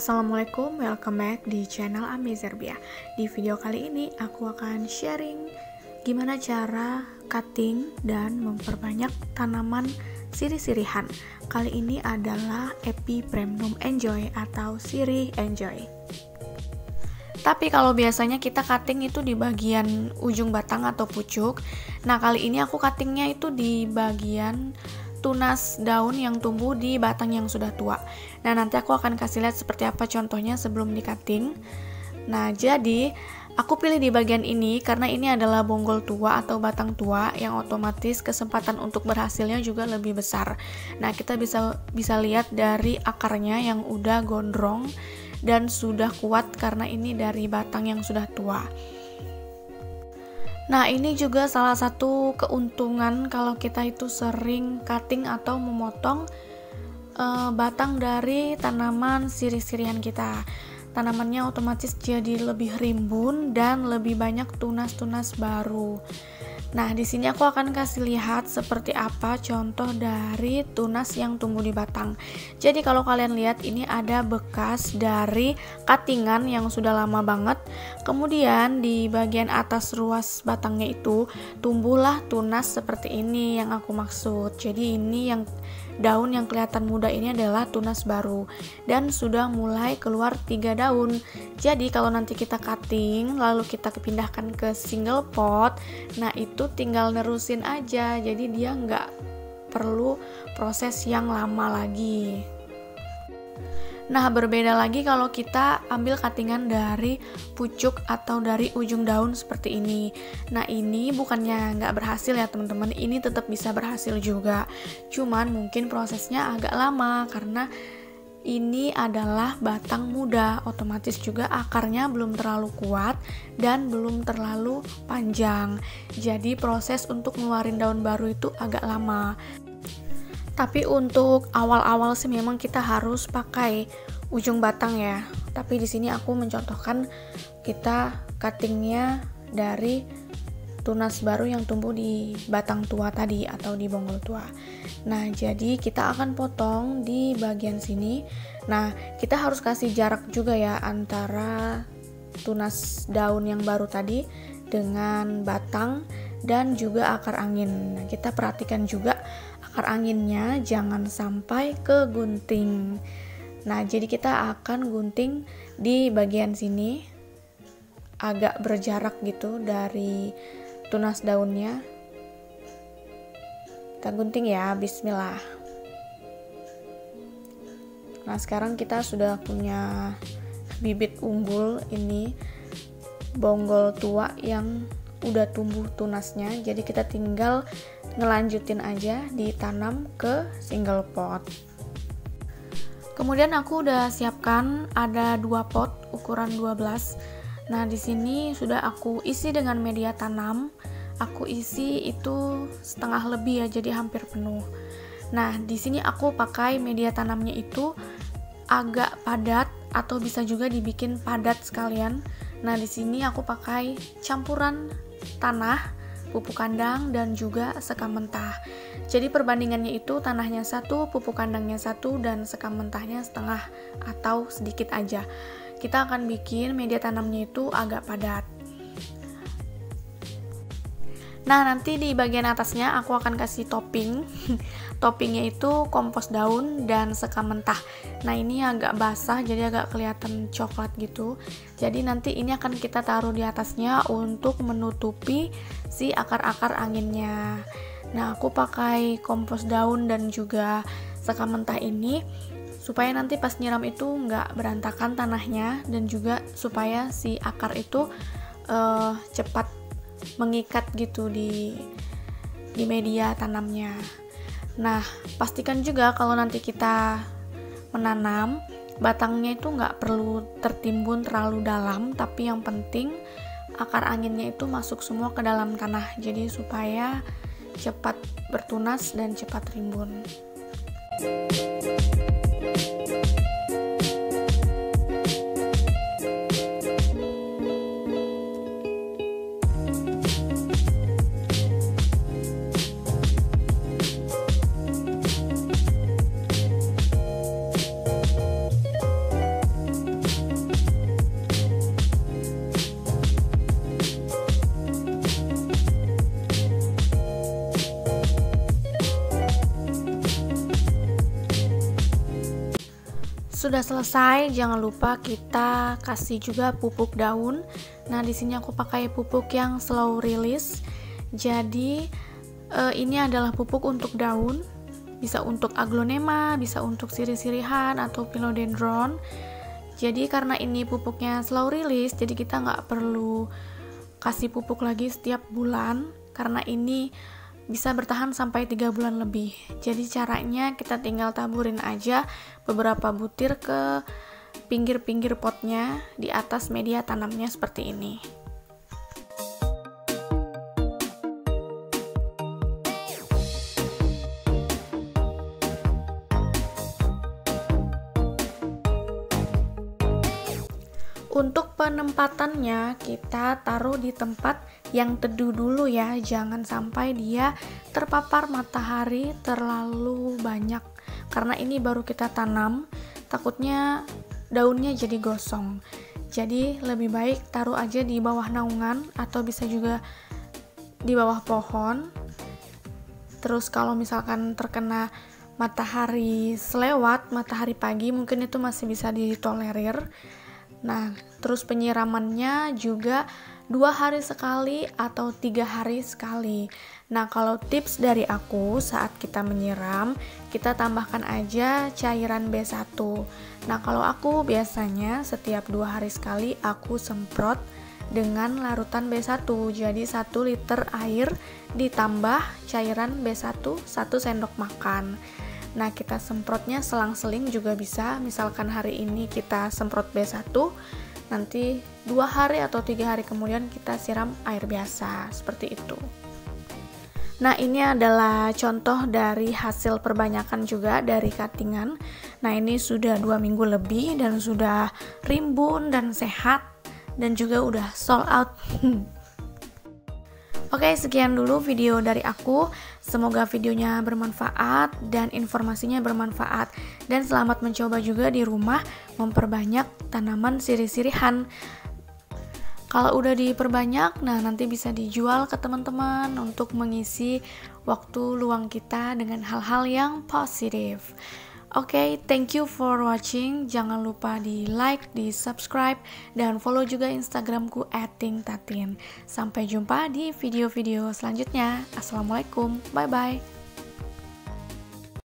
Assalamualaikum, welcome back di channel Ami Zerbia. Di video kali ini aku akan sharing gimana cara cutting dan memperbanyak tanaman sirih-sirihan. Kali ini adalah Epipremnum Enjoy atau sirih enjoy. Tapi kalau biasanya kita cutting itu di bagian ujung batang atau pucuk. Nah, kali ini aku cuttingnya itu di bagian tunas daun yang tumbuh di batang yang sudah tua. Nah, nanti aku akan kasih lihat seperti apa contohnya sebelum di cutting. Nah, jadi aku pilih di bagian ini karena ini adalah bonggol tua atau batang tua yang otomatis kesempatan untuk berhasilnya juga lebih besar. Nah, kita bisa lihat dari akarnya yang udah gondrong dan sudah kuat karena ini dari batang yang sudah tua. Nah, ini juga salah satu keuntungan kalau kita itu sering cutting atau memotong batang dari tanaman sirih-sirihan kita. Tanamannya otomatis jadi lebih rimbun dan lebih banyak tunas-tunas baru. Nah, di sini aku akan kasih lihat seperti apa contoh dari tunas yang tumbuh di batang. Jadi kalau kalian lihat ini ada bekas dari cuttingan yang sudah lama banget. Kemudian di bagian atas ruas batangnya itu tumbuhlah tunas seperti ini yang aku maksud. Jadi ini yang daun yang kelihatan muda ini adalah tunas baru dan sudah mulai keluar 3 daun. Jadi kalau nanti kita cutting lalu kita pindahkan ke single pot, nah itu tinggal nerusin aja, jadi dia nggak perlu proses yang lama lagi. Nah, berbeda lagi kalau kita ambil cuttingan dari pucuk atau dari ujung daun seperti ini. Nah, ini bukannya nggak berhasil ya teman-teman, ini tetap bisa berhasil juga. Cuman mungkin prosesnya agak lama karena ini adalah batang muda, otomatis juga akarnya belum terlalu kuat dan belum terlalu panjang. Jadi proses untuk ngeluarin daun baru itu agak lama. Tapi untuk awal-awal sih memang kita harus pakai ujung batang ya. Tapi di sini aku mencontohkan kita cuttingnya dari tunas baru yang tumbuh di batang tua tadi atau di bonggol tua. Nah, jadi kita akan potong di bagian sini. Nah, kita harus kasih jarak juga ya antara tunas daun yang baru tadi dengan batang dan juga akar angin. Nah, kita perhatikan juga akar anginnya jangan sampai ke gunting. Nah, jadi kita akan gunting di bagian sini agak berjarak gitu dari tunas daunnya. Kita gunting ya, bismillah. Nah, sekarang kita sudah punya bibit unggul, ini bonggol tua yang udah tumbuh tunasnya. Jadi kita tinggal ngelanjutin aja ditanam ke single pot. Kemudian aku udah siapkan ada 2 pot ukuran 12. Nah, di sini sudah aku isi dengan media tanam. Aku isi itu setengah lebih ya, jadi hampir penuh. Nah, di sini aku pakai media tanamnya itu agak padat atau bisa juga dibikin padat sekalian. Nah, di sini aku pakai campuran tanah, pupuk kandang dan juga sekam mentah. Jadi perbandingannya itu tanahnya 1, pupuk kandangnya 1 dan sekam mentahnya setengah atau sedikit aja. Kita akan bikin media tanamnya itu agak padat. Nah, nanti di bagian atasnya aku akan kasih topping. Toppingnya itu kompos daun dan sekam mentah. Nah, ini agak basah jadi agak kelihatan coklat gitu. Jadi nanti ini akan kita taruh di atasnya untuk menutupi si akar-akar anginnya. Nah, aku pakai kompos daun dan juga sekam mentah ini supaya nanti pas nyiram itu nggak berantakan tanahnya dan juga supaya si akar itu cepat mengikat gitu di media tanamnya. Nah, pastikan juga kalau nanti kita menanam, batangnya itu nggak perlu tertimbun terlalu dalam, tapi yang penting akar anginnya itu masuk semua ke dalam tanah, jadi supaya cepat bertunas dan cepat rimbun. Sudah selesai, jangan lupa kita kasih juga pupuk daun. Nah, di sini aku pakai pupuk yang slow release. Jadi ini adalah pupuk untuk daun, bisa untuk aglonema, bisa untuk sirih-sirihan atau philodendron. Jadi karena ini pupuknya slow release, jadi kita nggak perlu kasih pupuk lagi setiap bulan, karena ini bisa bertahan sampai 3 bulan lebih. Jadi caranya kita tinggal taburin aja beberapa butir ke pinggir-pinggir potnya di atas media tanamnya seperti ini. Untuk penempatannya kita taruh di tempat yang teduh dulu ya, jangan sampai dia terpapar matahari terlalu banyak, karena ini baru kita tanam, takutnya daunnya jadi gosong. Jadi lebih baik taruh aja di bawah naungan atau bisa juga di bawah pohon. Terus kalau misalkan terkena matahari selewat, matahari pagi, mungkin itu masih bisa ditolerir. Nah, terus penyiramannya juga 2 hari sekali atau 3 hari sekali. Nah, kalau tips dari aku saat kita menyiram, kita tambahkan aja cairan B1. Nah, kalau aku biasanya setiap 2 hari sekali aku semprot dengan larutan B1. Jadi 1 liter air ditambah cairan B1 1 sendok makan. Nah, kita semprotnya selang-seling juga bisa. Misalkan hari ini kita semprot B1, nanti 2 hari atau 3 hari kemudian kita siram air biasa, seperti itu. Nah, ini adalah contoh dari hasil perbanyakan juga dari cuttingan. Nah, ini sudah 2 minggu lebih dan sudah rimbun dan sehat dan juga udah sold out. Oke, sekian dulu video dari aku. Semoga videonya bermanfaat dan informasinya bermanfaat. Dan selamat mencoba juga di rumah memperbanyak tanaman sirih-sirihan. Kalau udah diperbanyak, nah nanti bisa dijual ke teman-teman untuk mengisi waktu luang kita dengan hal-hal yang positif. Oke, thank you for watching. Jangan lupa di like, di subscribe, dan follow juga Instagramku @tingtatin. Sampai jumpa di video-video selanjutnya. Assalamualaikum, bye-bye.